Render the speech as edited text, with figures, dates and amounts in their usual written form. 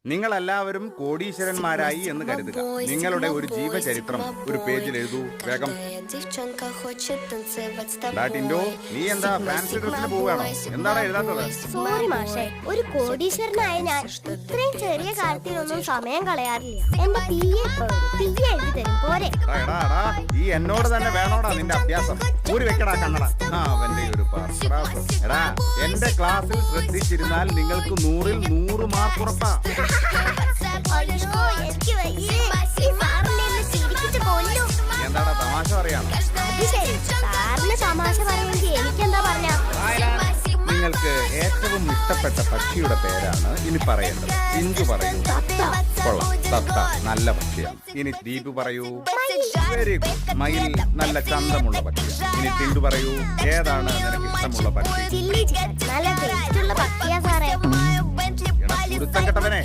നിങ്ങളെല്ലാവരും കോടീശ്വരന്മാരായി എന്ന് കരുതുക. നിങ്ങളുടെ ഒരു ജീവചരിത്രം ഒരു പേജിൽ എഴുതൂ വേഗം. ടിൻഡോ, നീ എന്താ ഫാൻസി ഡ്രസ്സിന് പോവുകയാണോ? എന്താണ് എഴുതാത്തത്? സോറി മാഷേ, ഒരു കോടീശ്വരനായ ഞാൻ ഇത്രയും ചെറിയ കാര്യത്തിനൊന്നും സമയം കളയാറില്ല. എന്റെ പിയെ എഴുതി തരും പോരെ. ഈ എന്നോട് തന്നെ വേണോടാ നിന്റെ അഭ്യാസം. ഒരു വെക്കടാ കണ്ണട. അവന്റെ ഒരു എടാ, എന്റെ ക്ലാസ്സിൽ ശ്രദ്ധിച്ചിരുന്നാൽ നിങ്ങൾക്ക് 100-ൽ 100 മാർക്ക് ഉറപ്പാ. എന്താടാ തമാശ പറയാണോ? തമാശ പറയുമെങ്കിൽ എനിക്കെന്താ പറഞ്ഞ? നിങ്ങൾക്ക് ഏറ്റവും ഇഷ്ടപ്പെട്ട പക്ഷിയുടെ പേരാണ് ഇനി പറയേണ്ടത്. ചിഞ്ചു പറയൂ. കൊള്ളാം, തത്ത നല്ല പക്ഷിയാണ്. ഇനി ദീപു പറയൂ. Very good. മയിൽ നല്ല ചന്തമുള്ള പക്ഷിയാണ്. ഇനി ടിൻഡു പറയൂ. ഏതാണ് നിനക്ക് ഇഷ്ടമുള്ള പക്ഷി? നല്ല ടേസ്റ്റുള്ള പക്ഷിയാ സാറേ. കുരുത്തം കെട്ടവനെ,